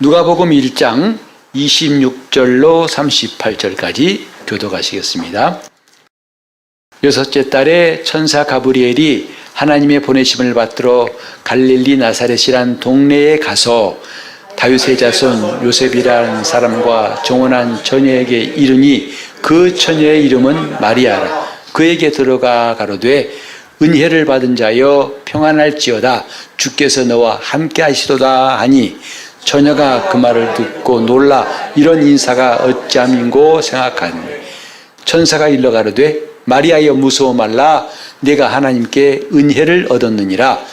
누가복음 1장 26절로 38절까지 교독하시겠습니다. 여섯째 달에 천사 가브리엘이 하나님의 보내심을 받들어 갈릴리 나사렛이란 동네에 가서 다윗의 자손 요셉이라는 사람과 정혼한 처녀에게 이르니 그 처녀의 이름은 마리아라. 그에게 들어가 가로되 은혜를 받은 자여 평안할지어다. 주께서 너와 함께 하시도다 하니 처녀가 그 말을 듣고 놀라 이런 인사가 어찌함인고 생각하니 천사가 일러 가로되 마리아여 무서워 말라. 내가 하나님께 은혜를 얻었느니라.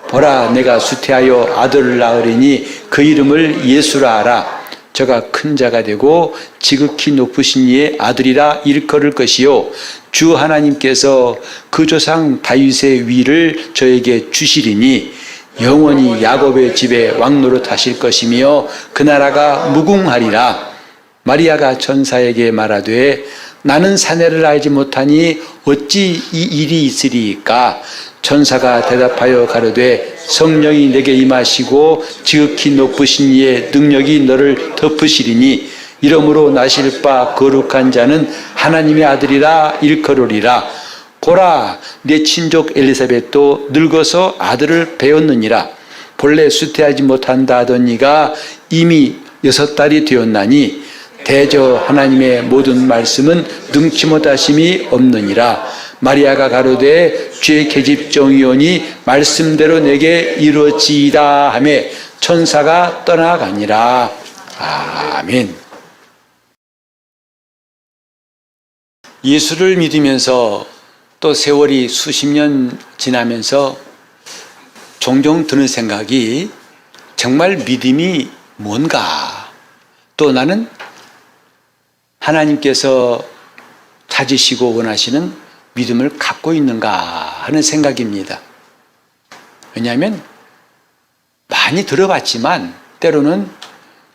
보라 내가 수태하여 아들을 낳으리니 그 이름을 예수라 하라. 저가 큰 자가 되고 지극히 높으신 이의 아들이라 일컬을 것이요 주 하나님께서 그 조상 다윗의 위를 저에게 주시리니 영원히 야곱의 집에 왕노릇 하실 것이며 그 나라가 무궁하리라. 마리아가 천사에게 말하되 나는 사내를 알지 못하니 어찌 이 일이 있으리이까. 천사가 대답하여 가로되 성령이 내게 임하시고 지극히 높으신 이의 능력이 너를 덮으시리니 이러므로 나실 바 거룩한 자는 하나님의 아들이라 일컬으리라. 보라 내 친족 엘리사벳도 늙어서 아들을 배었느니라. 본래 수태하지 못한다 하던 이가 이미 6달이 되었나니 대저 하나님의 모든 말씀은 능치 못하심이 없느니라. 마리아가 가로되 주의 계집종이오니 말씀대로 내게 이루어지이다 하며 천사가 떠나가니라. 아멘. 예수를 믿으면서 또 세월이 수십 년 지나면서 종종 드는 생각이 정말 믿음이 뭔가, 또 나는 하나님께서 찾으시고 원하시는 믿음을 갖고 있는가 하는 생각입니다. 왜냐하면 많이 들어봤지만 때로는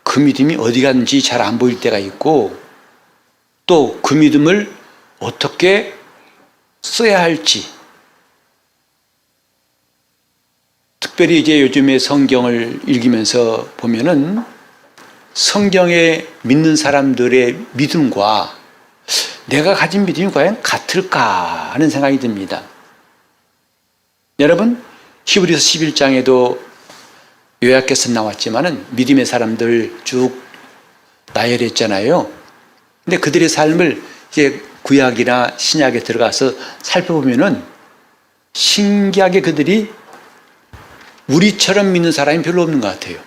그 믿음이 어디 갔는지 잘 안 보일 때가 있고 또 그 믿음을 어떻게 써야 할지, 특별히 이제 요즘에 성경을 읽으면서 보면은 성경에 믿는 사람들의 믿음과 내가 가진 믿음이 과연 같을까 하는 생각이 듭니다. 여러분, 히브리서 11장에도 요약해서 나왔지만은 믿음의 사람들 쭉 나열했잖아요. 근데 그들의 삶을 이제 구약이나 신약에 들어가서 살펴보면은 신기하게 그들이 우리처럼 믿는 사람이 별로 없는 것 같아요.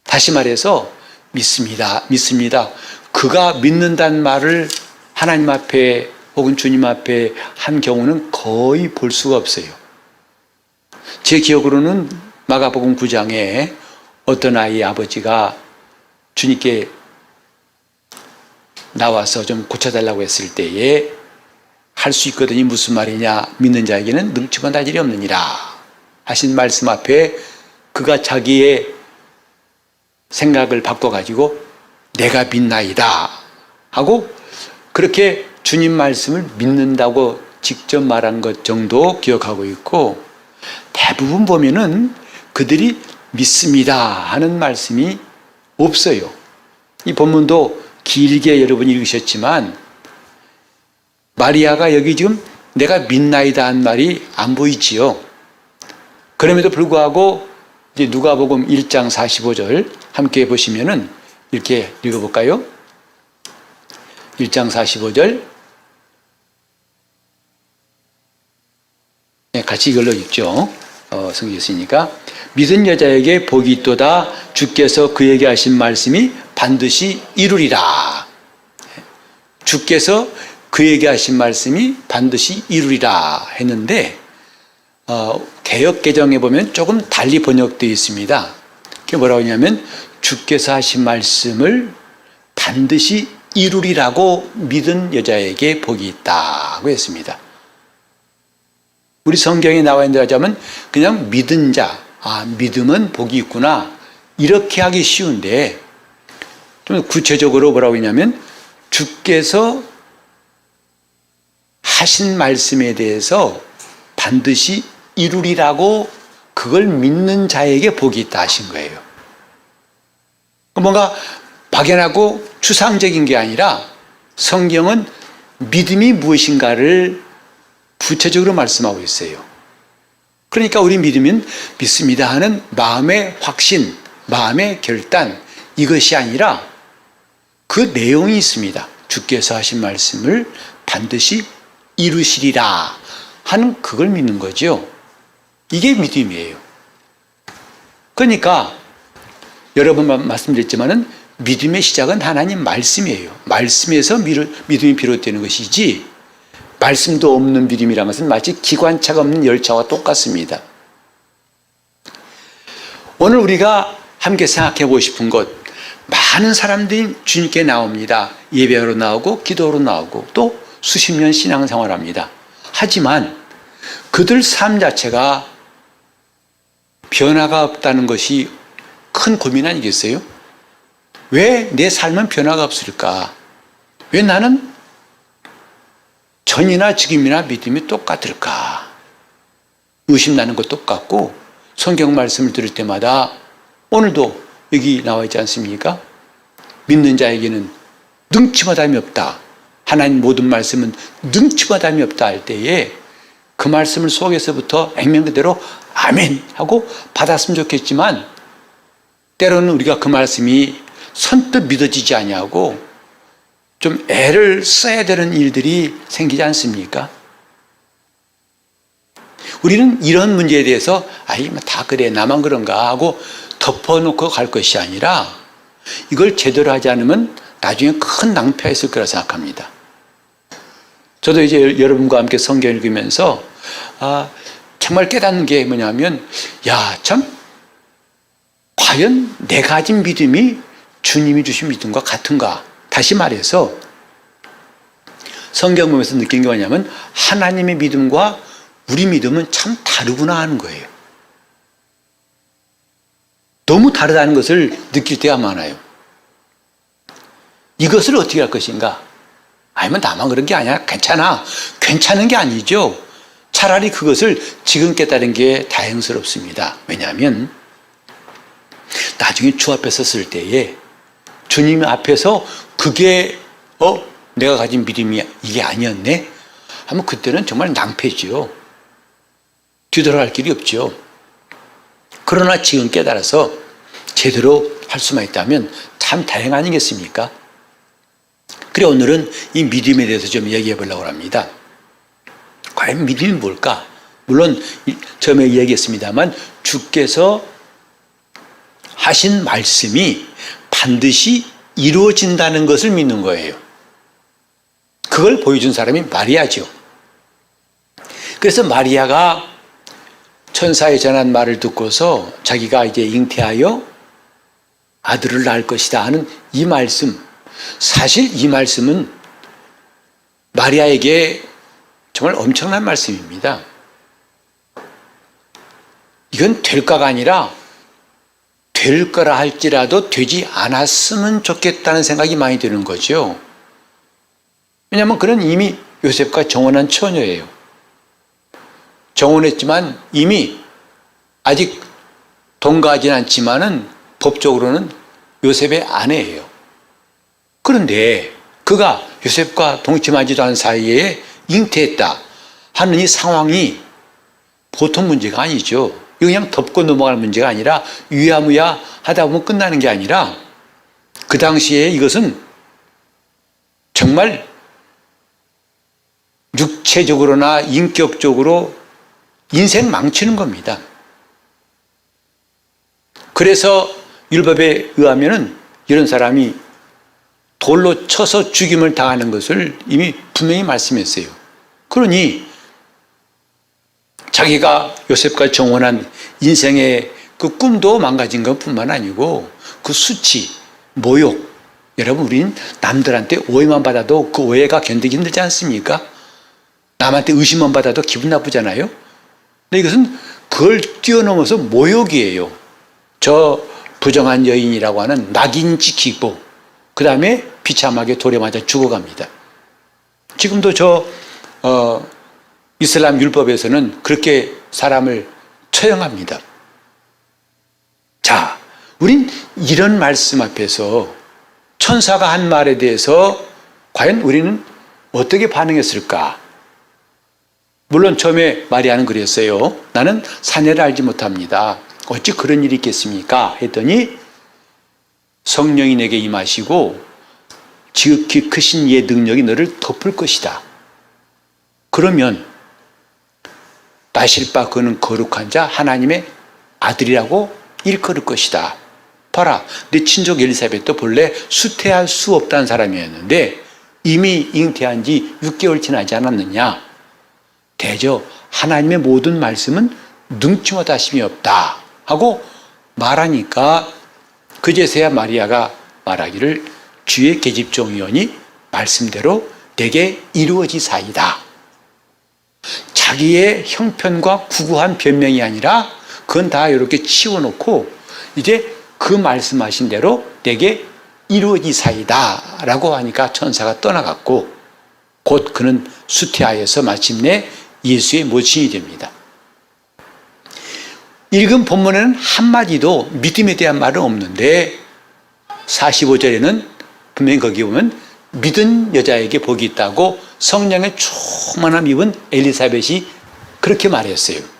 다시 말해서 믿습니다. 그가 믿는다는 말을 하나님 앞에 혹은 주님 앞에 한 경우는 거의 볼 수가 없어요. 제 기억으로는 마가복음 9장에 어떤 아이의 아버지가 주님께 나와서 좀 고쳐달라고 했을 때에 할 수 있거든요. 무슨 말이냐, 믿는 자에게는 능치 못할 일이 없느니라 하신 말씀 앞에 그가 자기의 생각을 바꿔가지고 내가 믿나이다 하고 그렇게 주님 말씀을 믿는다고 직접 말한 것 정도 기억하고 있고, 대부분 보면은 그들이 믿습니다 하는 말씀이 없어요. 이 본문도 길게 여러분이 읽으셨지만 마리아가 여기 지금 내가 믿나이다 한 말이 안 보이지요. 그럼에도 불구하고 이제 누가복음 1장 45절 함께 보시면은 이렇게 읽어볼까요? 1장 45절 같이 이걸로 읽죠. 성경에 있으니까 믿은 여자에게 복이 있도다. 주께서 그에게 하신 말씀이 반드시 이루리라. 주께서 그에게 하신 말씀이 반드시 이루리라 했는데 개역 개정에 보면 조금 달리 번역되어 있습니다. 그게 뭐라고 하냐면 주께서 하신 말씀을 반드시 이루리라고 믿은 여자에게 복이 있다고 했습니다. 우리 성경에 나와 있는 대로 하자면 그냥 믿은 자, 믿음은 복이 있구나 이렇게 하기 쉬운데 좀 구체적으로 뭐라고 했냐면 주께서 하신 말씀에 대해서 반드시 이루리라고 그걸 믿는 자에게 복이 있다 하신 거예요. 뭔가 막연하고 추상적인 게 아니라 성경은 믿음이 무엇인가를 구체적으로 말씀하고 있어요. 그러니까 우리 믿으면 믿습니다 하는 마음의 확신, 마음의 결단, 이것이 아니라 그 내용이 있습니다. 주께서 하신 말씀을 반드시 이루시리라 하는 그걸 믿는 거죠. 이게 믿음이에요. 그러니까 여러 번 말씀드렸지만은 믿음의 시작은 하나님 말씀이에요. 말씀에서 믿음이 비롯되는 것이지 말씀도 없는 믿음이라는 것은 마치 기관차가 없는 열차와 똑같습니다. 오늘 우리가 함께 생각해 보고 싶은 것, 많은 사람들이 주님께 나옵니다. 예배하러 나오고 기도하러 나오고 또 수십 년 신앙생활합니다. 하지만 그들 삶 자체가 변화가 없다는 것이 큰 고민 아니겠어요? 왜 내 삶은 변화가 없을까? 왜 나는 전이나 지금이나 믿음이 똑같을까? 의심나는 것 똑같고 성경 말씀을 들을 때마다 오늘도 여기 나와 있지 않습니까? 믿는 자에게는 능치마담이 없다. 하나님 모든 말씀은 능치마담이 없다 할 때에 그 말씀을 속에서부터 액면 그대로 아멘 하고 받았으면 좋겠지만 때로는 우리가 그 말씀이 선뜻 믿어지지 아니하고 좀 애를 써야 되는 일들이 생기지 않습니까? 우리는 이런 문제에 대해서 다 그래 나만 그런가 하고 덮어놓고 갈 것이 아니라 이걸 제대로 하지 않으면 나중에 큰 낭패가 있을 거라 생각합니다. 저도 이제 여러분과 함께 성경 읽으면서 정말 깨닫는 게 뭐냐면 참 과연 내가 가진 믿음이 주님이 주신 믿음과 같은가? 다시 말해서 성경 보면서 느낀 게 뭐냐면 하나님의 믿음과 우리 믿음은 참 다르구나 하는 거예요. 너무 다르다는 것을 느낄 때가 많아요. 이것을 어떻게 할 것인가? 아니면 나만 그런 게 아니야. 괜찮아. 괜찮은 게 아니죠. 차라리 그것을 지금 깨달은 게 다행스럽습니다. 왜냐하면 나중에 주 앞에 섰을 때에 주님 앞에서 그게 내가 가진 믿음이 이게 아니었네? 하면 그때는 정말 낭패지요. 뒤돌아갈 길이 없죠. 그러나 지금 깨달아서 제대로 할 수만 있다면 참 다행 아니겠습니까? 그래 오늘은 이 믿음에 대해서 좀 얘기해 보려고 합니다. 과연 믿음이 뭘까? 물론 처음에 얘기했습니다만 주께서 하신 말씀이 반드시 이루어진다는 것을 믿는 거예요. 그걸 보여준 사람이 마리아죠. 그래서 마리아가 천사의 전한 말을 듣고서 자기가 이제 잉태하여 아들을 낳을 것이다 하는 이 말씀, 사실 이 말씀은 마리아에게 정말 엄청난 말씀입니다. 이건 될까가 아니라 될 거라 할지라도 되지 않았으면 좋겠다는 생각이 많이 드는 거죠. 왜냐하면 그는 이미 요셉과 정혼한 처녀예요. 정혼했지만 이미 아직 동거하진 않지만은 법적으로는 요셉의 아내예요. 그런데 그가 요셉과 동침하지도 않은 사이에 잉태했다 하는 이 상황이 보통 문제가 아니죠. 이거 그냥 덮고 넘어가는 문제가 아니라 유야무야 하다 보면 끝나는 게 아니라 그 당시에 이것은 정말 육체적으로나 인격적으로 인생 망치는 겁니다. 그래서 율법에 의하면은 이런 사람이 돌로 쳐서 죽임을 당하는 것을 이미 분명히 말씀했어요. 그러니 자기가 요셉과 정혼한 인생의 그 꿈도 망가진 것뿐만 아니고 그 수치, 모욕, 여러분 우리는 남들한테 오해만 받아도 그 오해가 견디기 힘들지 않습니까? 남한테 의심만 받아도 기분 나쁘잖아요. 근데 이것은 그걸 뛰어넘어서 모욕이에요. 저 부정한 여인이라고 하는 낙인 찍히고 그 다음에 비참하게 돌에 맞아 죽어갑니다. 지금도 이슬람 율법에서는 그렇게 사람을 처형합니다. 자, 우린 이런 말씀 앞에서 천사가 한 말에 대해서 과연 우리는 어떻게 반응했을까? 물론 처음에 마리아는 그랬어요. 나는 사내를 알지 못합니다. 어찌 그런 일이 있겠습니까? 했더니 성령이 내게 임하시고 지극히 크신 이의 능력이 너를 덮을 것이다. 그러면 나실바 그는 거룩한 자 하나님의 아들이라고 일컬을 것이다. 봐라, 내 친족 엘리사벳도 본래 수태할 수 없다는 사람이었는데 이미 잉태한 지 6개월 지나지 않았느냐. 대저 하나님의 모든 말씀은 능치마다 심이 없다 하고 말하니까 그제서야 마리아가 말하기를 주의 계집종이오니 말씀대로 내게 이루어지사이다. 자기의 형편과 구구한 변명이 아니라 그건 다 이렇게 치워놓고 이제 그 말씀하신 대로 내게 이루어지사이다 라고 하니까 천사가 떠나갔고 곧 그는 수태하여서 마침내 예수의 모친이 됩니다. 읽은 본문에는 한마디도 믿음에 대한 말은 없는데 45절에는 분명히 거기 보면 믿은 여자에게 복이 있다고 성령의 충만함 입은 엘리사벳이 그렇게 말했어요.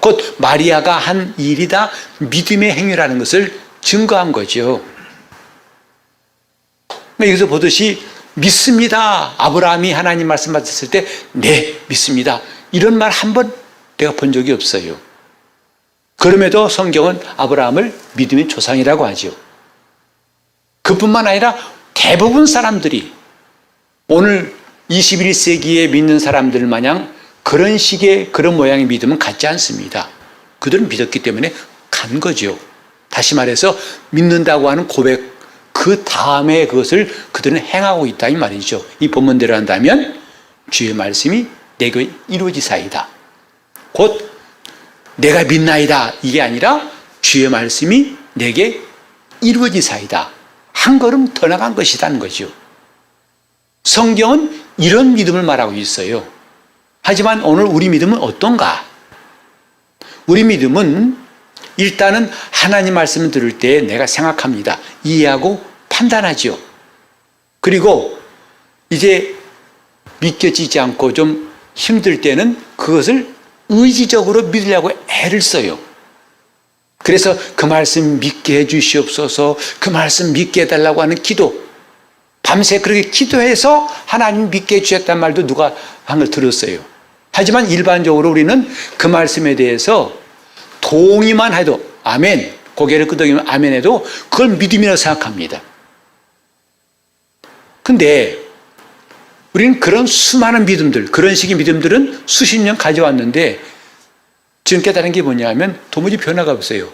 곧 마리아가 한 일이 다 믿음의 행위라는 것을 증거한 거죠. 여기서 보듯이 믿습니다. 아브라함이 하나님 말씀 받았을 때 네, 믿습니다. 이런 말 한 번 내가 본 적이 없어요. 그럼에도 성경은 아브라함을 믿음의 조상이라고 하죠. 그뿐만 아니라 대부분 사람들이 오늘 21세기에 믿는 사람들 마냥 그런 식의 그런 모양의 믿음은 갖지 않습니다. 그들은 믿었기 때문에 간 거죠. 다시 말해서 믿는다고 하는 고백 그 다음에 그것을 그들은 행하고 있다 이 말이죠. 이 본문대로 한다면 주의 말씀이 내게 이루어지사이다. 곧 내가 믿나이다 이게 아니라 주의 말씀이 내게 이루어지사이다. 한 걸음 더 나간 것이라는 거죠. 성경은 이런 믿음을 말하고 있어요. 하지만 오늘 우리 믿음은 어떤가? 우리 믿음은 일단은 하나님 말씀을 들을 때 내가 생각합니다. 이해하고 판단하죠. 그리고 이제 믿겨지지 않고 좀 힘들 때는 그것을 의지적으로 믿으려고 애를 써요. 그래서 그 말씀 믿게 해 주시옵소서, 그 말씀 믿게 해달라고 하는 기도, 밤새 그렇게 기도해서 하나님 믿게 해주셨단 말도 누가 한 걸 들었어요. 하지만 일반적으로 우리는 그 말씀에 대해서 동의만 해도 아멘, 고개를 끄덕이면 아멘 해도 그걸 믿음이라고 생각합니다. 근데 우리는 그런 수많은 믿음들, 그런 식의 믿음들은 수십 년 가져왔는데 지금 깨달은 게 뭐냐면 도무지 변화가 없어요.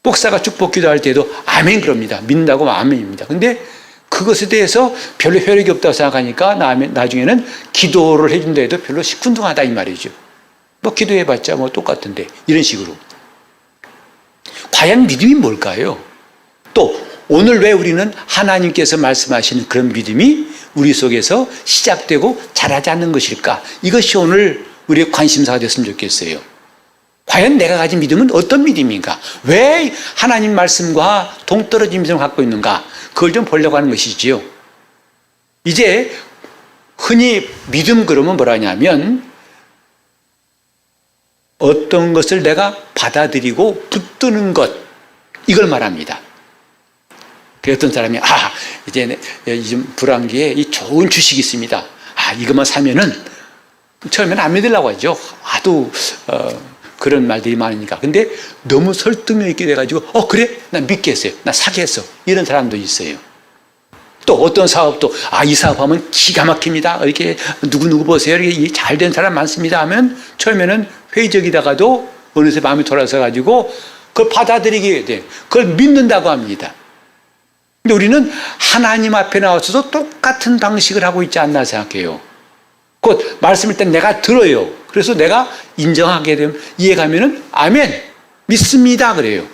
목사가 축복 기도할 때도 아멘 그럽니다. 믿는다고 아멘입니다. 근데 그것에 대해서 별로 효력이 없다고 생각하니까 나중에는 기도를 해준다 해도 별로 시큰둥하다 이 말이죠. 뭐 기도해봤자 뭐 똑같은데 이런 식으로. 과연 믿음이 뭘까요? 또 오늘 왜 우리는 하나님께서 말씀하시는 그런 믿음이 우리 속에서 시작되고 자라지 않는 것일까? 이것이 오늘 우리의 관심사가 됐으면 좋겠어요. 과연 내가 가진 믿음은 어떤 믿음인가? 왜 하나님 말씀과 동떨어진 믿음을 갖고 있는가? 그걸 좀 보려고 하는 것이지요. 이제 흔히 믿음 그러면 뭐라냐면 어떤 것을 내가 받아들이고 붙드는 것, 이걸 말합니다. 어떤 사람이 이제 요즘 불황기에 이 좋은 주식이 있습니다. 이것만 사면은 처음에는 안 믿으려고 하죠. 하도 그런 말들이 많으니까. 근데 너무 설득력 있게 돼가지고 그래? 나 믿게 했어요. 나 사게 했어. 이런 사람도 있어요. 또 어떤 사업도 이 사업하면 기가 막힙니다. 이렇게 누구누구 보세요. 이렇게 잘된 사람 많습니다 하면 처음에는 회의적이다가도 어느새 마음이 돌아서 가지고 그걸 받아들이게 돼. 그걸 믿는다고 합니다. 근데 우리는 하나님 앞에 나와서도 똑같은 방식을 하고 있지 않나 생각해요. 곧 말씀일 때 내가 들어요. 그래서 내가 인정하게 되면 이해가면은 아멘 믿습니다 그래요.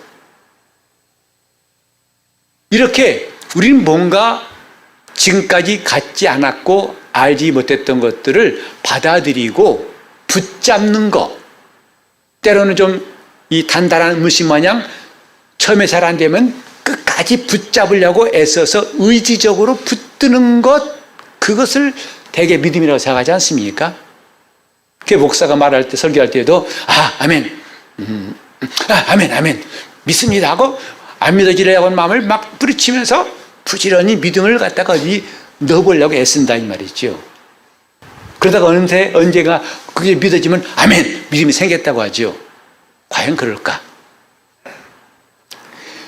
이렇게 우리는 뭔가 지금까지 갖지 않았고 알지 못했던 것들을 받아들이고 붙잡는 것, 때로는 좀 이 단단한 물씬 마냥 처음에 잘 안 되면 끝까지 붙잡으려고 애써서 의지적으로 붙드는 것, 그것을 대개 믿음이라고 생각하지 않습니까? 그 목사가 말할 때, 설교할 때에도 아멘, 아멘, 아멘, 믿습니다 하고 안 믿어지려고 하는 마음을 막 부딪히면서 부지런히 믿음을 갖다가 어디 넣어보려고 애쓴다 이 말이죠. 그러다가 언제가 그게 믿어지면 아멘, 믿음이 생겼다고 하죠. 과연 그럴까?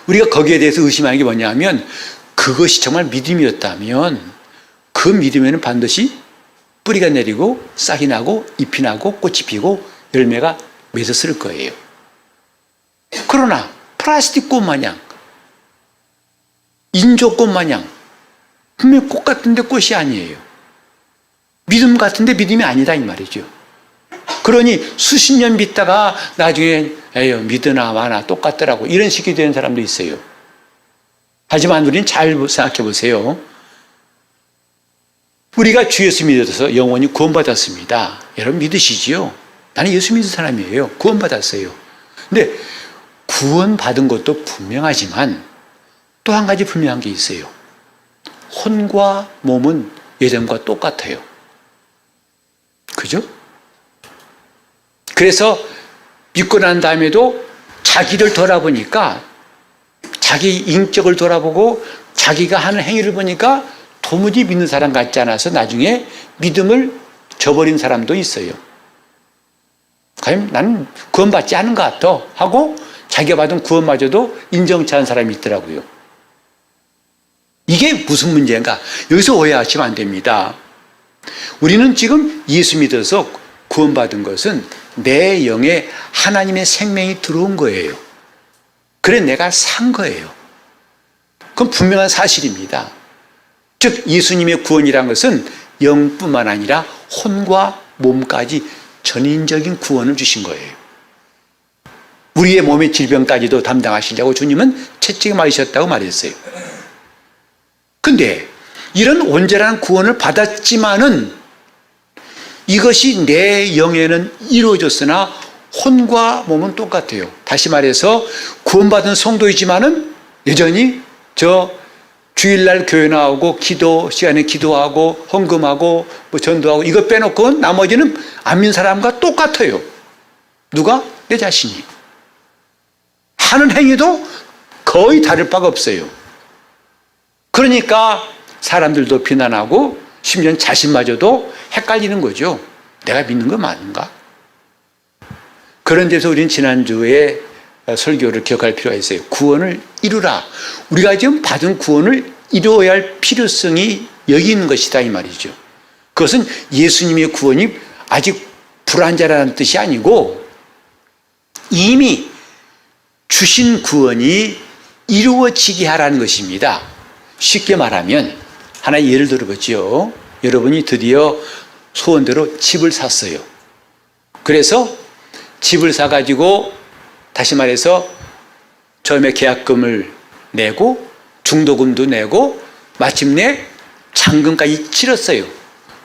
우리가 거기에 대해서 의심하는 게 뭐냐면, 그것이 정말 믿음이었다면 그 믿음에는 반드시 뿌리가 내리고 싹이 나고 잎이 나고 꽃이 피고 열매가 맺었을 거예요. 그러나 플라스틱 꽃 마냥, 인조꽃 마냥 분명히 꽃 같은데 꽃이 아니에요. 믿음 같은데 믿음이 아니다 이 말이죠. 그러니 수십 년 믿다가 나중에 에휴 믿으나 마나 똑같더라고 이런 식이 되는 사람도 있어요. 하지만 우리는 잘 생각해 보세요. 우리가 주 예수 믿어서 영원히 구원받았습니다. 여러분 믿으시지요? 나는 예수 믿은 사람이에요. 구원받았어요. 근데 구원받은 것도 분명하지만 또 한 가지 분명한 게 있어요. 혼과 몸은 예전과 똑같아요. 그죠? 그래서 믿고 난 다음에도 자기를 돌아보니까, 자기 인격을 돌아보고 자기가 하는 행위를 보니까 도무지 믿는 사람 같지 않아서 나중에 믿음을 저버린 사람도 있어요. 과연 나는 구원받지 않은 것 같아 하고 자기가 받은 구원마저도 인정치 않은 사람이 있더라고요. 이게 무슨 문제인가? 여기서 오해하시면 안 됩니다. 우리는 지금 예수 믿어서 구원받은 것은 내 영에 하나님의 생명이 들어온 거예요. 그래 내가 산 거예요. 그건 분명한 사실입니다. 즉 예수님의 구원이란 것은 영뿐만 아니라 혼과 몸까지 전인적인 구원을 주신 거예요. 우리의 몸의 질병까지도 담당하시려고 주님은 채찍에 맞으셨다고 말했어요. 근데 이런 온전한 구원을 받았지만은 이것이 내 영에는 이루어졌으나 혼과 몸은 똑같아요. 다시 말해서 구원받은 성도이지만은 여전히 주일날 교회 나오고 기도 시간에 기도하고 헌금하고 전도하고 이거 빼놓고 나머지는 안 믿는 사람과 똑같아요. 누가? 내 자신이. 하는 행위도 거의 다를 바가 없어요. 그러니까 사람들도 비난하고 심지어 자신마저도 헷갈리는 거죠. 내가 믿는 거 맞는가? 그런 데서 우리는 지난주에 설교를 기억할 필요가 있어요. 구원을 이루라. 우리가 지금 받은 구원을 이루어야 할 필요성이 여기 있는 것이다 이 말이죠. 그것은 예수님의 구원이 아직 불완전하다는 뜻이 아니고 이미 주신 구원이 이루어지게 하라는 것입니다. 쉽게 말하면 하나의 예를 들어보죠. 여러분이 드디어 소원대로 집을 샀어요. 그래서 집을 사가지고 다시 말해서 처음에 계약금을 내고 중도금도 내고 마침내 잔금까지 치렀어요.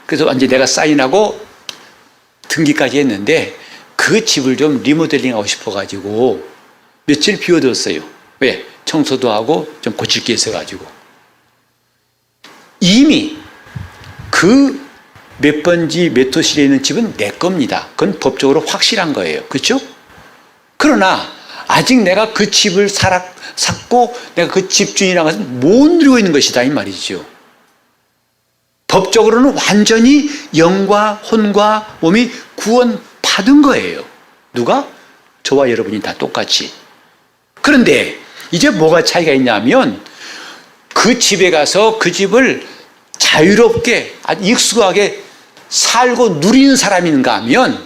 그래서 완전히 내가 사인하고 등기까지 했는데 그 집을 좀 리모델링하고 싶어가지고 며칠 비워뒀어요. 왜? 청소도 하고 좀 고칠 게 있어가지고. 이미 그 몇 번지 몇 호실에 있는 집은 내 겁니다. 그건 법적으로 확실한 거예요. 그렇죠? 그러나 아직 내가 그 집을 샀고 내가 그 집주인이라는 것은 못 누리고 있는 것이다 이 말이죠. 법적으로는 완전히 영과 혼과 몸이 구원받은 거예요. 누가? 저와 여러분이 다 똑같이. 그런데 이제 뭐가 차이가 있냐면 그 집에 가서 그 집을 자유롭게 아주 익숙하게 살고 누리는 사람인가 하면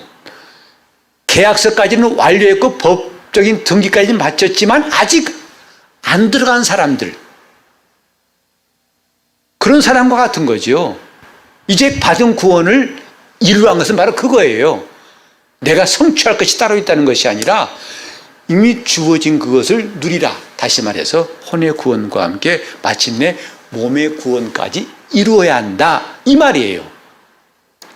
계약서까지는 완료했고 법적인 등기까지는 마쳤지만 아직 안 들어간 사람들, 그런 사람과 같은 거죠. 이제 받은 구원을 이루란 것은 바로 그거예요. 내가 성취할 것이 따로 있다는 것이 아니라 이미 주어진 그것을 누리라. 다시 말해서 혼의 구원과 함께 마침내 몸의 구원까지 이루어야 한다 이 말이에요.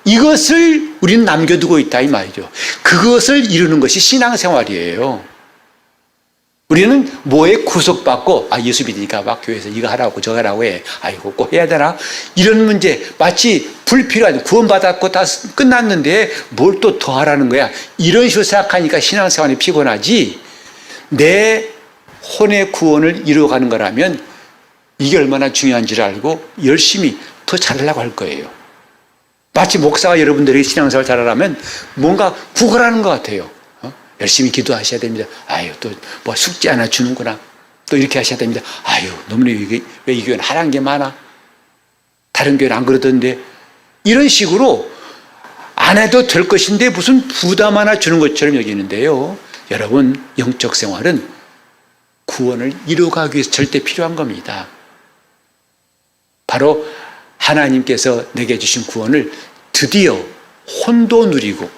이것을 우리는 남겨두고 있다 이 말이죠. 그것을 이루는 것이 신앙생활이에요. 우리는 뭐에 구속받고 예수 믿으니까 막 교회에서 이거 하라고 저거 하라고 해. 이거 꼭 해야 되나? 이런 문제 마치 불필요한 구원받았고 다 끝났는데 뭘 또 더 하라는 거야. 이런 식으로 생각하니까 신앙생활이 피곤하지. 내 혼의 구원을 이루어가는 거라면 이게 얼마나 중요한지를 알고 열심히 더 잘하려고 할 거예요. 마치 목사가 여러분들에게 신앙생활 잘하려면 뭔가 구걸하는 것 같아요. 열심히 기도하셔야 됩니다. 또 뭐 숙제 하나 주는구나. 또 이렇게 하셔야 됩니다. 너무나 왜 이 교회는 하라는 게 많아? 다른 교회는 안 그러던데. 이런 식으로 안 해도 될 것인데 무슨 부담 하나 주는 것처럼 여기는데요. 여러분, 영적 생활은 구원을 이루어가기 위해서 절대 필요한 겁니다. 바로 하나님께서 내게 주신 구원을 드디어 혼도 누리고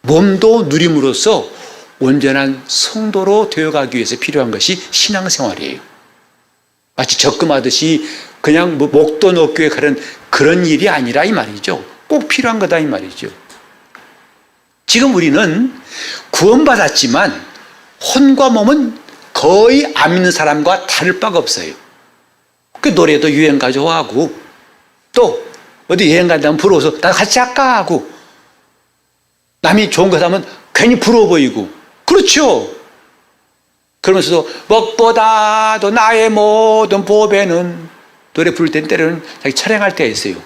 몸도 누림으로써 온전한 성도로 되어가기 위해서 필요한 것이 신앙생활이에요. 마치 적금하듯이 그냥 목도 놓기에 가는 그런 일이 아니라 이 말이죠. 꼭 필요한 거다 이 말이죠. 지금 우리는 구원받았지만 혼과 몸은 거의 안 믿는 사람과 다를 바가 없어요. 그 노래도 유행가 좋아하고 또 어디 여행 간다면 부러워서 나 같이 할까 하고 남이 좋은 거 하면 괜히 부러워 보이고 그렇죠. 그러면서도 먹보다도 나의 모든 보배는 노래 부를 땐 때로는 자기 촬영할 때가 있어요.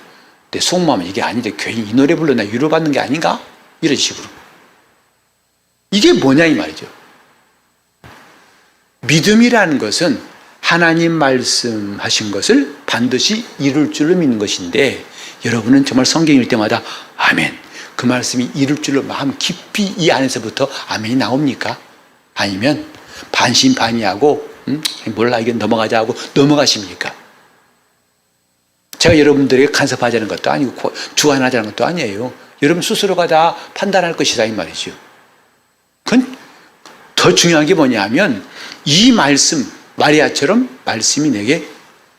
내 속마음은 이게 아닌데 괜히 이 노래 불러 나 위로받는 게 아닌가? 이런 식으로. 이게 뭐냐 이 말이죠. 믿음이라는 것은 하나님 말씀하신 것을 반드시 이룰 줄로 믿는 것인데 여러분은 정말 성경 읽을 때마다 아멘. 그 말씀이 이룰 줄로 마음 깊이 이 안에서부터 아멘이 나옵니까? 아니면 반신반의하고 몰라 이건 넘어가자 하고 넘어가십니까? 제가 여러분들에게 간섭하자는 것도 아니고 주관하자는 것도 아니에요. 여러분 스스로가 다 판단할 것이다 이 말이죠. 그건 더 중요한 게 뭐냐면 이 말씀 마리아처럼 말씀이 내게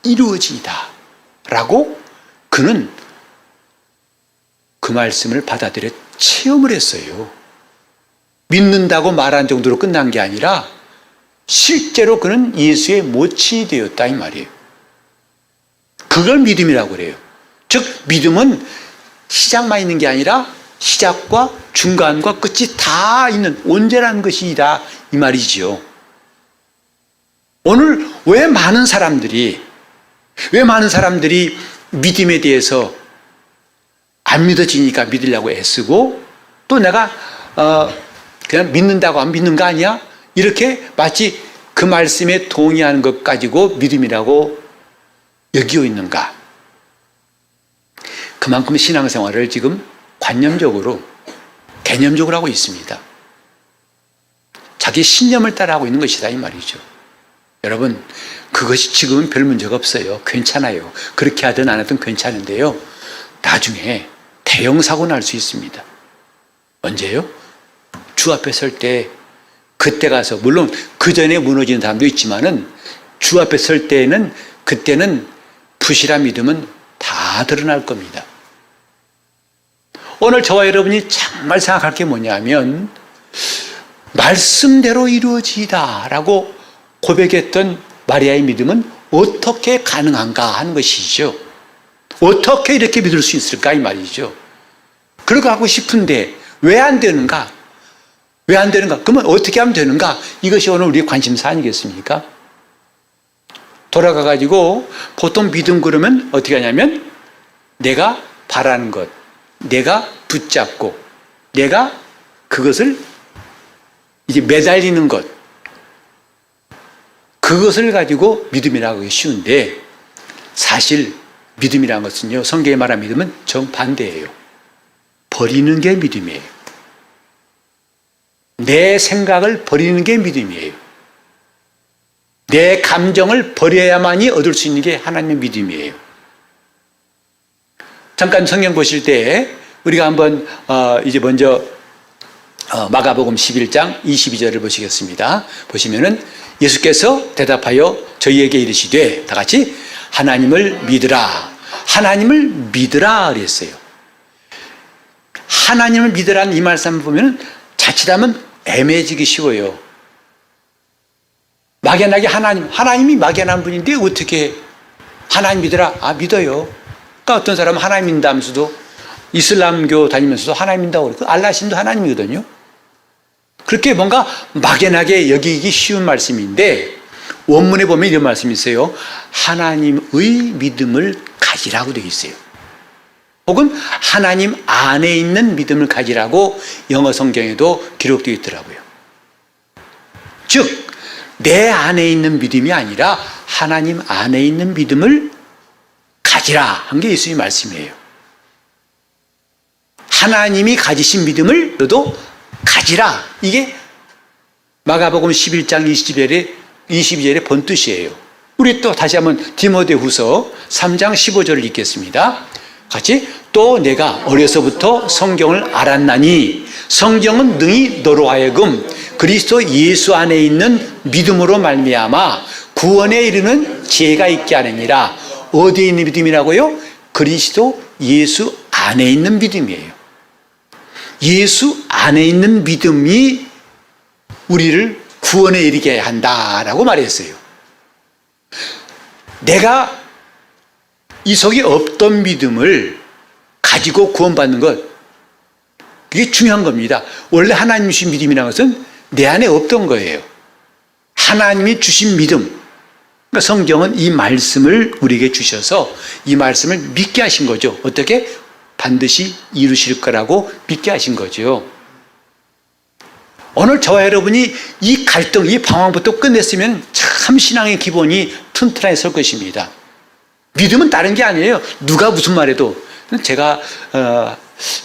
이루어지이다 라고 그는 그 말씀을 받아들여 체험을 했어요. 믿는다고 말한 정도로 끝난 게 아니라 실제로 그는 예수의 모친이 되었다 이 말이에요. 그걸 믿음이라고 그래요. 즉 믿음은 시작만 있는 게 아니라 시작과 중간과 끝이 다 있는 온전한 것이다 이 말이지요. 오늘 왜 많은 사람들이 믿음에 대해서 안 믿어지니까 믿으려고 애쓰고 또 내가 그냥 믿는다고 안 믿는 거 아니야? 이렇게 마치 그 말씀에 동의하는 것 가지고 믿음이라고 여기고 있는가? 그만큼 신앙생활을 지금 관념적으로 개념적으로 하고 있습니다. 자기 신념을 따라하고 있는 것이다 이 말이죠. 여러분 그것이 지금은 별 문제가 없어요. 괜찮아요. 그렇게 하든 안 하든 괜찮은데요. 나중에 대형 사고 날 수 있습니다. 언제요? 주 앞에 설 때 그때 가서 물론 그 전에 무너지는 사람도 있지만은 주 앞에 설 때는 그때는 부실한 믿음은 다 드러날 겁니다. 오늘 저와 여러분이 정말 생각할 게 뭐냐면 말씀대로 이루어지다 라고 고백했던 마리아의 믿음은 어떻게 가능한가 하는 것이죠. 어떻게 이렇게 믿을 수 있을까 이 말이죠. 그렇게 하고 싶은데 왜 안 되는가? 왜 안 되는가? 그러면 어떻게 하면 되는가? 이것이 오늘 우리의 관심사 아니겠습니까? 돌아가가지고 보통 믿음 그러면 어떻게 하냐면 내가 바라는 것, 내가 붙잡고 내가 그것을 이제 매달리는 것, 그것을 가지고 믿음이라고 하기 쉬운데 사실 믿음이라는 것은요, 성경에 말한 믿음은 정반대예요. 버리는 게 믿음이에요. 내 생각을 버리는 게 믿음이에요. 내 감정을 버려야만이 얻을 수 있는 게 하나님의 믿음이에요. 잠깐 성경 보실 때 우리가 한번 이제 먼저 마가복음 11장 22절을 보시겠습니다. 보시면은 예수께서 대답하여 저희에게 이르시되 다 같이 하나님을 믿으라. 하나님을 믿으라 그랬어요. 하나님을 믿으라는 이 말씀을 보면 자칫하면 애매해지기 쉬워요. 막연하게 하나님이 막연한 분인데 어떻게 하나님 믿으라? 아, 믿어요. 그러니까 어떤 사람은 하나님 믿는다면서도 이슬람교 다니면서도 하나님 믿는다고 그러고 알라신도 하나님이거든요. 그렇게 뭔가 막연하게 여기기 쉬운 말씀인데 원문에 보면 이런 말씀이 있어요. 하나님의 믿음을 가지라고 되어 있어요. 혹은 하나님 안에 있는 믿음을 가지라고 영어 성경에도 기록되어 있더라고요. 즉, 내 안에 있는 믿음이 아니라 하나님 안에 있는 믿음을 가지라 한 게 예수님의 말씀이에요. 하나님이 가지신 믿음을 너도 가지라. 이게 마가복음 11장 22절의 본뜻이에요. 우리 또 다시 한번 디모데후서 3장 15절을 읽겠습니다. 같이 또 내가 어려서부터 성경을 알았나니 성경은 능히 너로 하여금 그리스도 예수 안에 있는 믿음으로 말미암아 구원에 이르는 지혜가 있게 하느니라. 어디에 있는 믿음이라고요? 그리스도 예수 안에 있는 믿음이에요. 예수 안에 있는 믿음이 우리를 구원에 이르게 한다라고 말했어요. 내가 이 속에 없던 믿음을 가지고 구원받는 것, 그게 중요한 겁니다. 원래 하나님이 주신 믿음이라는 것은 내 안에 없던 거예요. 하나님이 주신 믿음. 그러니까 성경은 이 말씀을 우리에게 주셔서 이 말씀을 믿게 하신 거죠. 어떻게? 반드시 이루실 거라고 믿게 하신 거죠. 오늘 저와 여러분이 이 갈등, 이 방황부터 끝냈으면 참 신앙의 기본이 튼튼하게 설 것입니다. 믿음은 다른 게 아니에요. 누가 무슨 말해도. 제가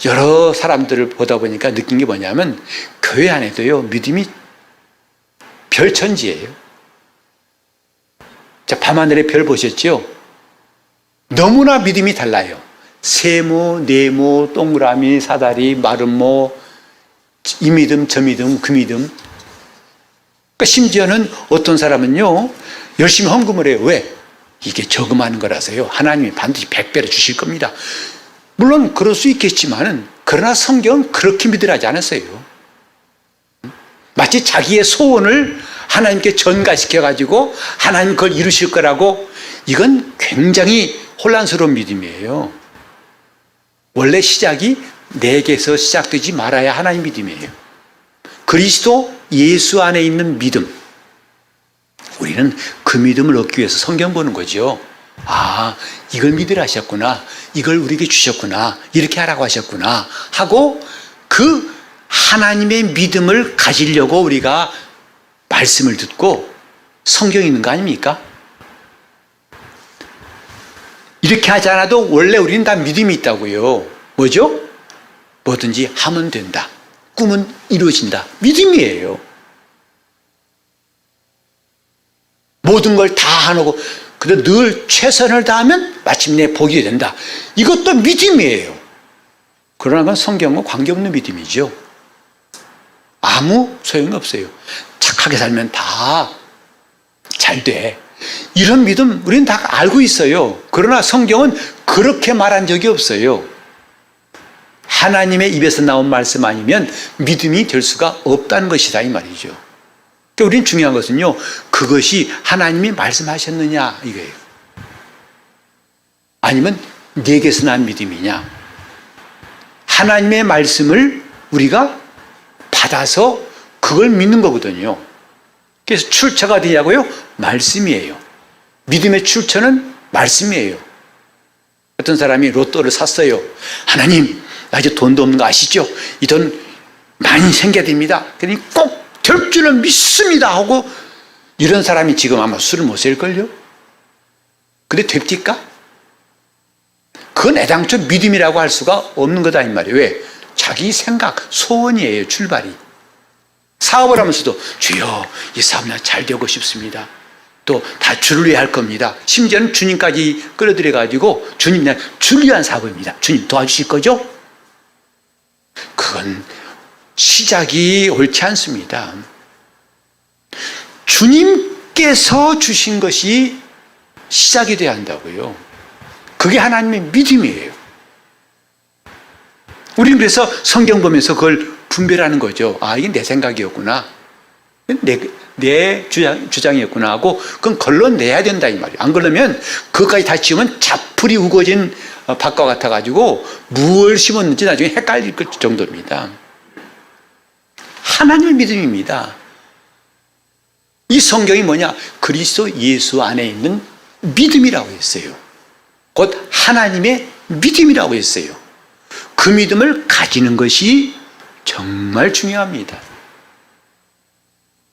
여러 사람들을 보다 보니까 느낀 게 뭐냐면 교회 안에도요, 믿음이 별천지예요. 자, 밤하늘의 별 보셨죠? 너무나 믿음이 달라요. 세모, 네모, 동그라미, 사다리, 마름모, 이 믿음, 저 믿음, 그 믿음. 그러니까 심지어는 어떤 사람은요, 열심히 헌금을 해요. 왜? 이게 저금하는 거라서요. 하나님이 반드시 100배로 주실 겁니다. 물론 그럴 수 있겠지만은, 그러나 성경은 그렇게 믿으라지 않았어요. 마치 자기의 소원을 하나님께 전가시켜가지고 하나님 그걸 이루실 거라고, 이건 굉장히 혼란스러운 믿음이에요. 원래 시작이 내게서 시작되지 말아야 하나님 믿음이에요. 그리스도 예수 안에 있는 믿음. 우리는 그 믿음을 얻기 위해서 성경 보는 거죠. 아, 이걸 믿으라 하셨구나. 이걸 우리에게 주셨구나. 이렇게 하라고 하셨구나. 하고 그 하나님의 믿음을 가지려고 우리가 말씀을 듣고 성경이 있는 거 아닙니까? 이렇게 하지 않아도 원래 우리는 다 믿음이 있다고요. 뭐죠? 뭐든지 하면 된다. 꿈은 이루어진다. 믿음이에요. 모든 걸 다 하고 그래도 늘 최선을 다하면 마침내 복이 된다. 이것도 믿음이에요. 그러나 그건 성경과 관계없는 믿음이죠. 아무 소용이 없어요. 착하게 살면 다 잘 돼. 이런 믿음 우리는 다 알고 있어요. 그러나 성경은 그렇게 말한 적이 없어요. 하나님의 입에서 나온 말씀 아니면 믿음이 될 수가 없다는 것이다 이 말이죠. 그러니까 우리는 중요한 것은요, 그것이 하나님이 말씀하셨느냐 이거예요. 아니면 내게서 난 믿음이냐. 하나님의 말씀을 우리가 받아서 그걸 믿는 거거든요. 그래서 출처가 어디냐고요? 말씀이에요. 믿음의 출처는 말씀이에요. 어떤 사람이 로또를 샀어요. 하나님, 나 이제 돈도 없는 거 아시죠? 이 돈 많이 생겨야 됩니다. 그러니 꼭 될 줄은 믿습니다 하고 이런 사람이 지금 아마 술을 못 셀걸요? 근데 됩니까? 그건 애당초 믿음이라고 할 수가 없는 거다 이 말이에요. 왜? 자기 생각, 소원이에요. 출발이. 사업을 하면서도 주여 이 사업 나 잘 되고 싶습니다. 또 다 주를 위해 할 겁니다. 심지어는 주님까지 끌어들여 가지고 주님 나 주를 위한 사업입니다. 주님 도와주실 거죠? 그건 시작이 옳지 않습니다. 주님께서 주신 것이 시작이 돼야 한다고요. 그게 하나님의 믿음이에요. 우리는 그래서 성경 보면서 그걸 분별하는 거죠. 아, 이게 내 생각이었구나. 내 주장이었구나 하고 그건 걸러내야 된다 이 말이에요. 안 그러면 그것까지 다 지으면 자풀이 우거진 밭과 같아가지고 무엇을 심었는지 나중에 헷갈릴 정도입니다. 하나님의 믿음입니다. 이 성경이 뭐냐? 그리스도 예수 안에 있는 믿음이라고 했어요. 곧 하나님의 믿음이라고 했어요. 그 믿음을 가지는 것이 정말 중요합니다.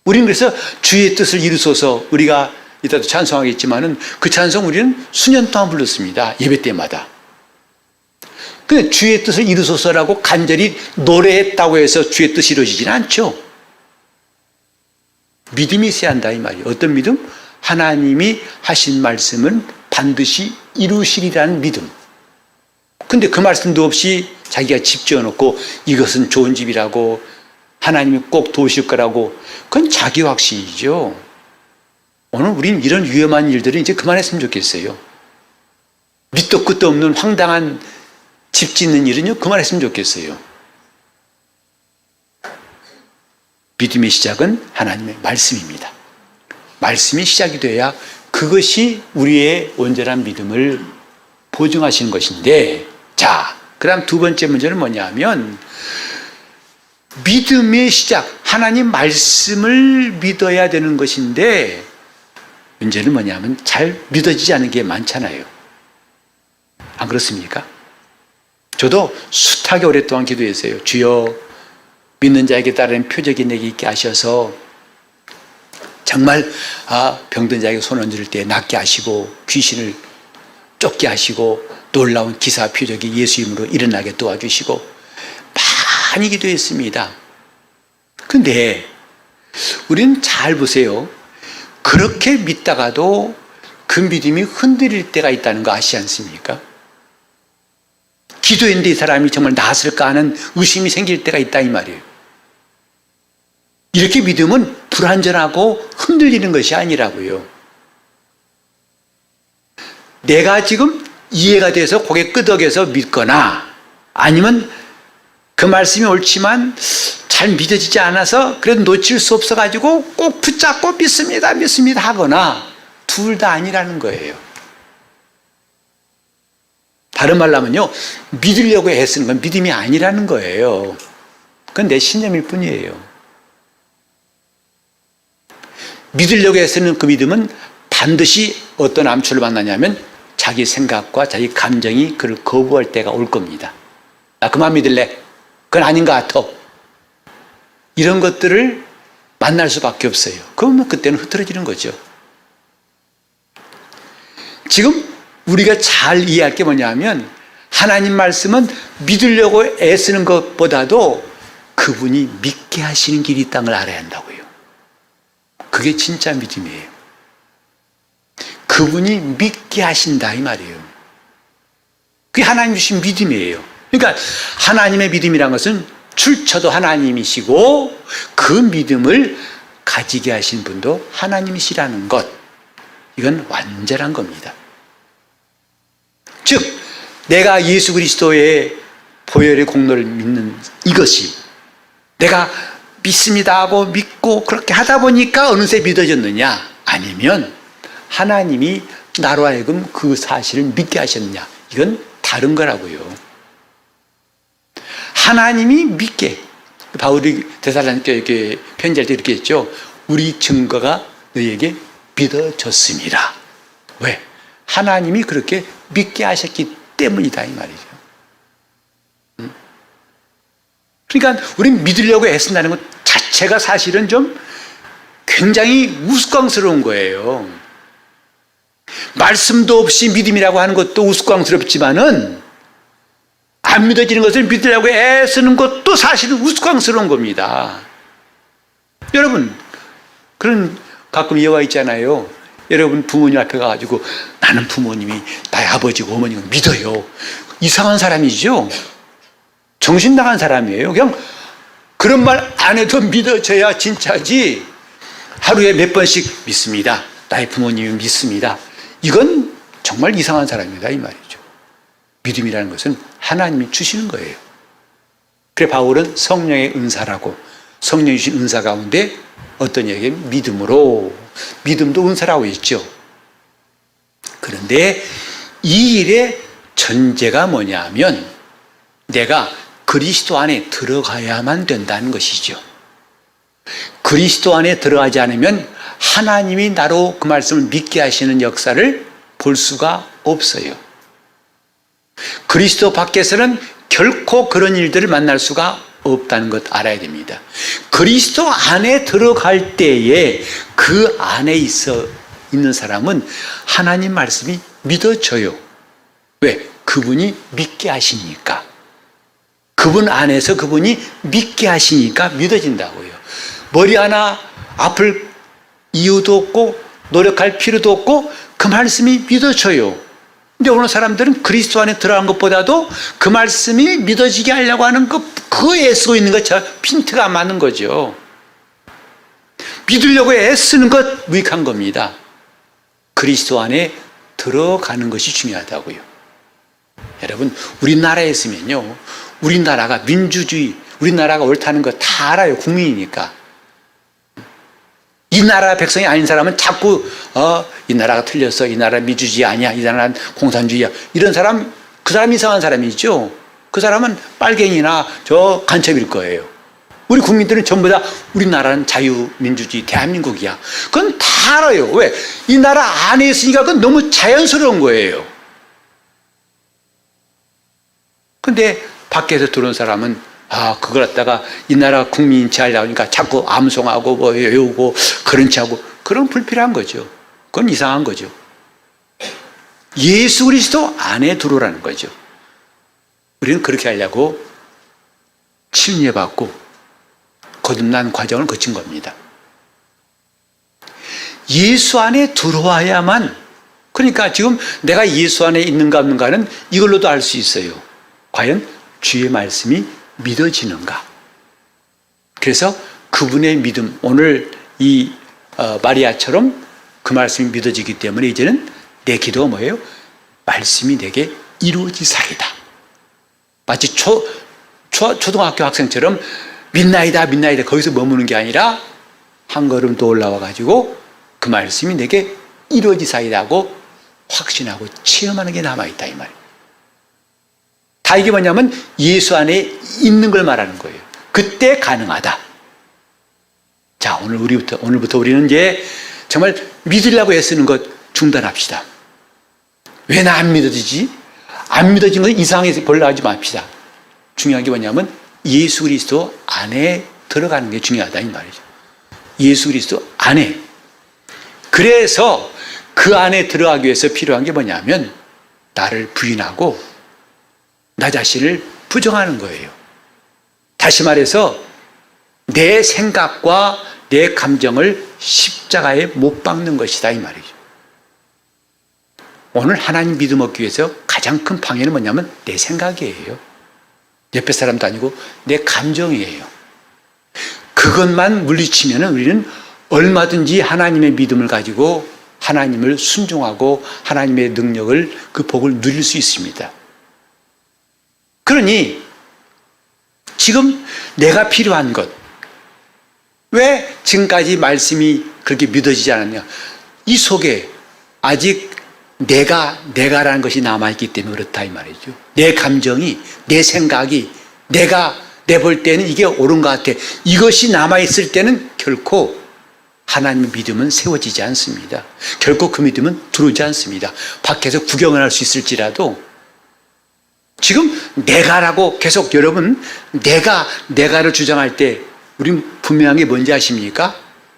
우리는 그래서 주의 뜻을 이루소서, 우리가 이따도 찬송하겠지만은 그 찬송 우리는 수년 동안 불렀습니다. 예배 때마다. 근데 주의 뜻을 이루소서라고 간절히 노래했다고 해서 주의 뜻이 이루어지지는 않죠. 믿음이 있어야 한다 이 말이에요. 어떤 믿음? 하나님이 하신 말씀은 반드시 이루시리라는 믿음. 근데 그 말씀도 없이 자기가 집 지어놓고 이것은 좋은 집이라고 하나님이 꼭 도우실 거라고, 그건 자기 확신이죠. 오늘 우린 이런 위험한 일들을 이제 그만했으면 좋겠어요. 밑도 끝도 없는 황당한 집 짓는 일은요, 그만했으면 좋겠어요. 믿음의 시작은 하나님의 말씀입니다. 말씀이 시작이 돼야 그것이 우리의 온전한 믿음을 보증하시는 것인데, 자, 그 다음 두 번째 문제는 뭐냐 하면, 믿음의 시작, 하나님 말씀을 믿어야 되는 것인데, 문제는 뭐냐 하면 잘 믿어지지 않은 게 많잖아요. 안 그렇습니까? 저도 숱하게 오랫동안 기도했어요. 주여, 믿는 자에게 따르는 표적이 내게 있게 하셔서 정말 병든 자에게 손 얹을 때 낫게 하시고 귀신을 쫓게 하시고 놀라운 기사 표적이 예수 이름으로 일어나게 도와주시고 많이 기도했습니다. 근데 우리는 잘 보세요. 그렇게 믿다가도 그 믿음이 흔들릴 때가 있다는 거 아시지 않습니까? 기도했는데 이 사람이 정말 나았을까 하는 의심이 생길 때가 있다 이 말이에요. 이렇게 믿음은 불완전하고 흔들리는 것이 아니라고요. 내가 지금 이해가 돼서 고개 끄덕여서 믿거나, 아니면 그 말씀이 옳지만 잘 믿어지지 않아서 그래도 놓칠 수 없어가지고 꼭 붙잡고 믿습니다 하거나, 둘 다 아니라는 거예요. 다른 말로 하면요, 믿으려고 애쓰는 건 믿음이 아니라는 거예요. 그건 내 신념일 뿐이에요. 믿으려고 애쓰는 그 믿음은 반드시 어떤 암초를 만나냐면 자기 생각과 자기 감정이 그를 거부할 때가 올 겁니다. 나 그만 믿을래. 그건 아닌 것 같아. 이런 것들을 만날 수밖에 없어요. 그러면 그때는 흐트러지는 거죠. 지금 우리가 잘 이해할 게 뭐냐면, 하나님 말씀은 믿으려고 애쓰는 것보다도 그분이 믿게 하시는 길이 있다는 걸 알아야 한다고요. 그게 진짜 믿음이에요. 그분이 믿게 하신다 이 말이에요. 그게 하나님 주신 믿음이에요. 그러니까 하나님의 믿음이란 것은 출처도 하나님이시고 그 믿음을 가지게 하신 분도 하나님이시라는 것, 이건 완전한 겁니다. 즉 내가 예수 그리스도의 보혈의 공로를 믿는 이것이, 내가 믿습니다 하고 믿고 그렇게 하다 보니까 어느새 믿어졌느냐, 아니면 하나님이 나로 하여금 그 사실을 믿게 하셨느냐, 이건 다른 거라고요. 하나님이 믿게, 바울이 데살로니가에 편지할 때 이렇게 했죠. 우리 증거가 너희에게 믿어졌습니다. 왜? 하나님이 그렇게 믿게 하셨기 때문이다 이 말이죠. 그러니까 우리는 믿으려고 애쓴다는 것 자체가 사실은 좀 굉장히 우스꽝스러운 거예요. 말씀도 없이 믿음이라고 하는 것도 우스꽝스럽지만은 안 믿어지는 것을 믿으려고 애쓰는 것도 사실은 우스꽝스러운 겁니다. 여러분, 그런 가끔 예화 있잖아요. 여러분 부모님 앞에 가가지고 나는 부모님이 나의 아버지고 어머니를 믿어요. 이상한 사람이죠. 정신 나간 사람이에요. 그냥 그런 말 안 해도 믿어져야 진짜지. 하루에 몇 번씩 믿습니다. 나의 부모님이 믿습니다. 이건 정말 이상한 사람이다 이 말이죠. 믿음이라는 것은 하나님이 주시는 거예요. 그래 바울은 성령의 은사라고, 성령이 주신 은사 가운데 어떤 얘기? 믿음으로. 믿음도 은사라고 있죠. 그런데 이 일의 전제가 뭐냐면 내가 그리스도 안에 들어가야만 된다는 것이죠. 그리스도 안에 들어가지 않으면 하나님이 나로 그 말씀을 믿게 하시는 역사를 볼 수가 없어요. 그리스도 밖에서는 결코 그런 일들을 만날 수가 없다는 것 알아야 됩니다. 그리스도 안에 들어갈 때에 그 안에 있는 사람은 하나님 말씀이 믿어져요. 왜? 그분이 믿게 하시니까. 그분 안에서 그분이 믿게 하시니까 믿어진다고요. 머리 하나 아플 이유도 없고 노력할 필요도 없고 그 말씀이 믿어져요. 근데 오늘 사람들은 그리스도 안에 들어간 것보다도 그 말씀이 믿어지게 하려고 하는 그거 애쓰고 있는 것 핀트가 안 맞는 거죠. 믿으려고 애쓰는 것 무익한 겁니다. 그리스도 안에 들어가는 것이 중요하다고요. 여러분, 우리나라에 있으면요, 우리나라가 민주주의, 우리나라가 옳다는 거 다 알아요. 국민이니까. 이 나라 백성이 아닌 사람은 자꾸 이 나라가 틀렸어, 이 나라 민주주의 아니야, 이 나라는 공산주의야, 이런 사람, 그 사람 이상한 사람이죠. 그 사람은 빨갱이나 저 간첩일 거예요. 우리 국민들은 전부 다 우리나라는 자유민주주의 대한민국이야. 그건 다 알아요. 왜? 이 나라 안에 있으니까 그건 너무 자연스러운 거예요. 근데 밖에서 들어온 사람은 그걸 갖다가 이 나라 국민인치 하려고 하니까 자꾸 암송하고 뭐 외우고 그런 체 하고, 그런 불필요한 거죠. 그건 이상한 거죠. 예수 그리스도 안에 들어오라는 거죠. 우리는 그렇게 하려고 침례받고 거듭난 과정을 거친 겁니다. 예수 안에 들어와야만, 그러니까 지금 내가 예수 안에 있는가 없는가는 이걸로도 알 수 있어요. 과연 주의 말씀이 믿어지는가. 그래서 그분의 믿음, 오늘 이 마리아처럼 그 말씀이 믿어지기 때문에 이제는 내 기도가 뭐예요? 말씀이 내게 이루어지사이다. 마치 초등학교 학생처럼 믿나이다 믿나이다 거기서 머무는 게 아니라 한 걸음 더 올라와 가지고 그 말씀이 내게 이루어지사이다 하고 확신하고 체험하는 게 남아있다, 이 말이에요. 다 이게 뭐냐면 예수 안에 있는 걸 말하는 거예요. 그때 가능하다. 자, 오늘부터 우리는 이제 정말 믿으려고 애쓰는 것 중단합시다. 왜 나 안 믿어지지? 안 믿어진 건 이상해서 벌나하지 맙시다. 중요한 게 뭐냐면 예수 그리스도 안에 들어가는 게 중요하다, 이 말이죠. 예수 그리스도 안에. 그래서 그 안에 들어가기 위해서 필요한 게 뭐냐면 나를 부인하고 나 자신을 부정하는 거예요. 다시 말해서 내 생각과 내 감정을 십자가에 못 박는 것이다, 이 말이죠. 오늘 하나님 믿음 얻기 위해서 가장 큰 방해는 뭐냐면 내 생각이에요. 옆에 사람도 아니고 내 감정이에요. 그것만 물리치면 우리는 얼마든지 하나님의 믿음을 가지고 하나님을 순종하고 하나님의 능력을, 그 복을 누릴 수 있습니다. 그러니 지금 내가 필요한 것, 왜 지금까지 말씀이 그렇게 믿어지지 않았냐? 이 속에 아직 내가라는 것이 남아있기 때문에 그렇다, 이 말이죠. 내 감정이, 내 생각이, 내가 내볼 때는 이게 옳은 것 같아, 이것이 남아있을 때는 결코 하나님의 믿음은 세워지지 않습니다. 결코 그 믿음은 들어오지 않습니다. 밖에서 구경을 할 수 있을지라도 지금 내가라고 계속 여러분 내가를 주장할 때 우린 분명한 게 뭔지 아십니까?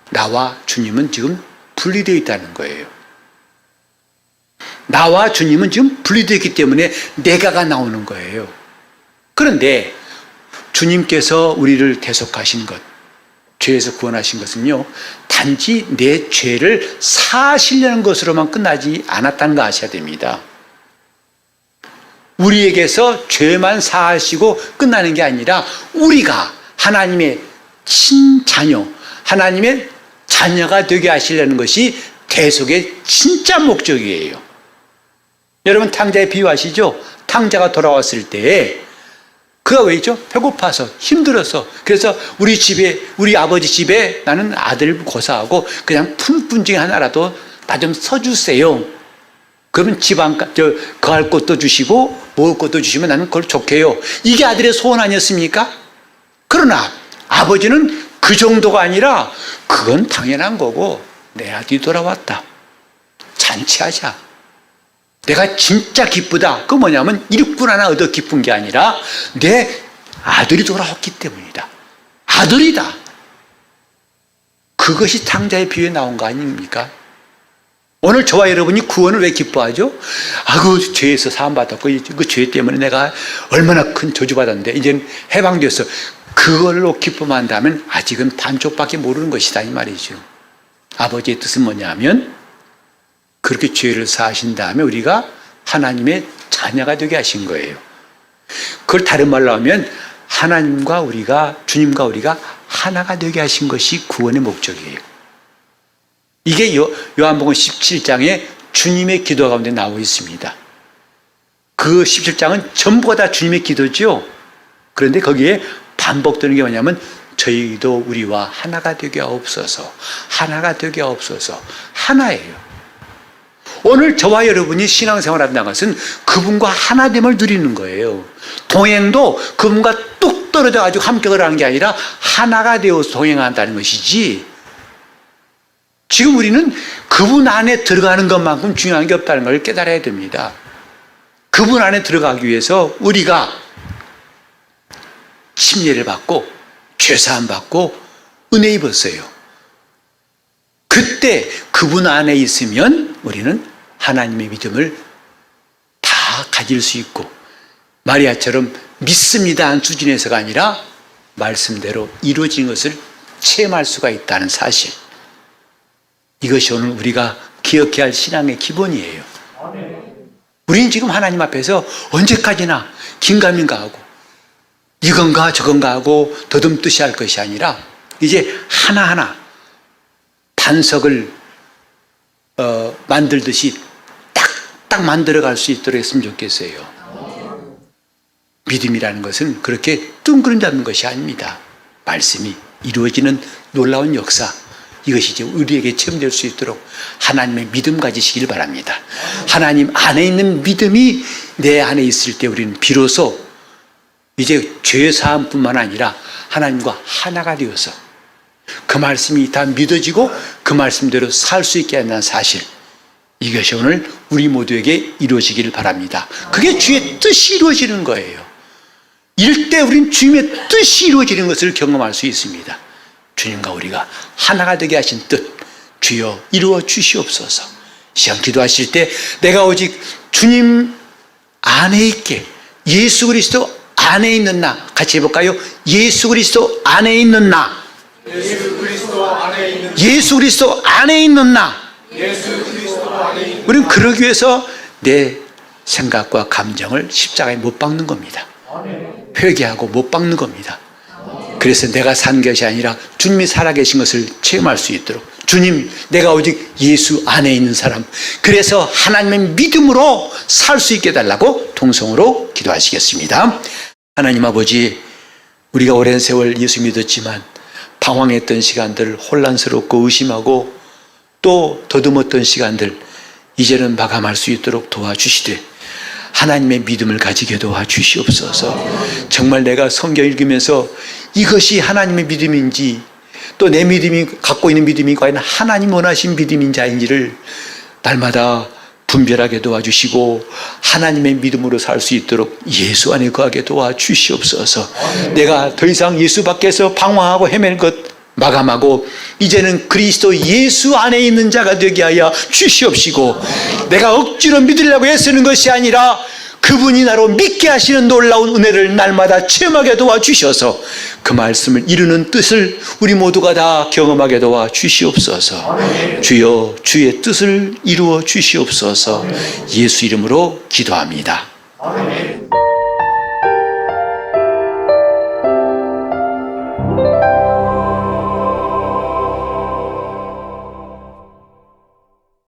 나와 주님은 지금 분리되어 있다는 거예요. 나와 주님은 지금 분리되어 있기 때문에 내가가 나오는 거예요. 그런데 주님께서 우리를 대속하신 것, 죄에서 구원하신 것은요, 단지 내 죄를 사하시려는 것으로만 끝나지 않았다는 거 아셔야 됩니다. 우리에게서 죄만 사하시고 끝나는 게 아니라 우리가 하나님의 친자녀, 하나님의 자녀가 되게 하시려는 것이 대속의 진짜 목적이에요. 여러분 탕자에 비유하시죠? 탕자가 돌아왔을 때 그가 왜죠? 배고파서 힘들어서. 그래서 우리 아버지 집에 나는 아들 고사하고 그냥 품꾼 중에 하나라도 나 좀 서주세요. 그러면 거할 것도 주시고 먹을 것도 주시면 나는 그걸 좋게 해요. 이게 아들의 소원 아니었습니까? 그러나 아버지는 그 정도가 아니라 그건 당연한 거고, 내 아들이 돌아왔다, 잔치하자. 내가 진짜 기쁘다. 그 뭐냐면 일꾼 하나 얻어 기쁜 게 아니라 내 아들이 돌아왔기 때문이다. 아들이다. 그것이 탕자의 비유에 나온 거 아닙니까? 오늘 저와 여러분이 구원을 왜 기뻐하죠? 그 죄에서 사함받았고 그 죄 때문에 내가 얼마나 큰 저주받았는데 이제는 해방되었어. 그걸로 기쁨한다면 아직은 반쪽밖에 모르는 것이다 이 말이죠. 아버지의 뜻은 뭐냐면 그렇게 죄를 사하신 다음에 우리가 하나님의 자녀가 되게 하신 거예요. 그걸 다른 말로 하면 하나님과 우리가, 주님과 우리가 하나가 되게 하신 것이 구원의 목적이에요. 이게 요한복음 17장에 주님의 기도 가운데 나와 있습니다. 그 17장은 전부가 다 주님의 기도죠. 그런데 거기에 반복되는 게 뭐냐면 저희도 우리와 하나가 되게 하옵소서, 하나가 되게 하옵소서. 하나예요. 오늘 저와 여러분이 신앙생활 한다는 것은 그분과 하나됨을 누리는 거예요. 동행도 그분과 뚝 떨어져 가지고 함격을 하는 게 아니라 하나가 되어서 동행한다는 것이지, 지금 우리는 그분 안에 들어가는 것만큼 중요한 게 없다는 걸 깨달아야 됩니다. 그분 안에 들어가기 위해서 우리가 침례를 받고 죄사함 받고 은혜 입었어요. 그때 그분 안에 있으면 우리는 하나님의 믿음을 다 가질 수 있고, 마리아처럼 믿습니다 한 수준에서가 아니라 말씀대로 이루어진 것을 체험할 수가 있다는 사실, 이것이 오늘 우리가 기억해야 할 신앙의 기본이에요. 우리는 지금 하나님 앞에서 언제까지나 긴가민가 하고 이건가 저건가 하고 더듬듯이 할 것이 아니라 이제 하나하나 반석을 만들듯이 딱딱 만들어갈 수 있도록 했으면 좋겠어요. 믿음이라는 것은 그렇게 뚱그름 잡는 것이 아닙니다. 말씀이 이루어지는 놀라운 역사, 이것이 이제 우리에게 체험될 수 있도록 하나님의 믿음 가지시길 바랍니다. 하나님 안에 있는 믿음이 내 안에 있을 때 우리는 비로소 이제 죄 사함뿐만 아니라 하나님과 하나가 되어서 그 말씀이 다 믿어지고 그 말씀대로 살 수 있게 한다는 사실, 이것이 오늘 우리 모두에게 이루어지기를 바랍니다. 그게 주의 뜻이 이루어지는 거예요. 이럴 때 우리는 주님의 뜻이 이루어지는 것을 경험할 수 있습니다. 주님과 우리가 하나가 되게 하신 뜻, 주여 이루어 주시옵소서. 시간 기도하실 때 내가 오직 주님 안에 있게, 예수 그리스도 안에 있는 나, 같이 해볼까요? 예수 그리스도 안에 있는 나, 예수 그리스도 안에 있는 예수 그리스도 안에 있는 나. 예수 그리스도 안에 있는 우리는 그러기 위해서 내 생각과 감정을 십자가에 못 박는 겁니다. 회개하고 못 박는 겁니다. 그래서 내가 산 것이 아니라 주님이 살아계신 것을 체험할 수 있도록, 주님 내가 오직 예수 안에 있는 사람, 그래서 하나님의 믿음으로 살 수 있게 해달라고 통성으로 기도하시겠습니다. 하나님 아버지, 우리가 오랜 세월 예수 믿었지만 방황했던 시간들, 혼란스럽고 의심하고 또 더듬었던 시간들 이제는 마감할 수 있도록 도와주시되 하나님의 믿음을 가지게 도와주시옵소서. 정말 내가 성경 읽으면서 이것이 하나님의 믿음인지, 또 내 믿음이 갖고 있는 믿음이 과연 하나님 원하신 믿음인지 아닌지를 날마다 분별하게 도와주시고 하나님의 믿음으로 살 수 있도록 예수 안에 거하게 도와주시옵소서. 내가 더 이상 예수 밖에서 방황하고 헤맬 것 마감하고 이제는 그리스도 예수 안에 있는 자가 되게 하여 주시옵시고, 내가 억지로 믿으려고 애쓰는 것이 아니라 그분이 나로 믿게 하시는 놀라운 은혜를 날마다 체험하게 도와주셔서 그 말씀을 이루는 뜻을 우리 모두가 다 경험하게 도와주시옵소서. 주여 주의 뜻을 이루어 주시옵소서. 예수 이름으로 기도합니다.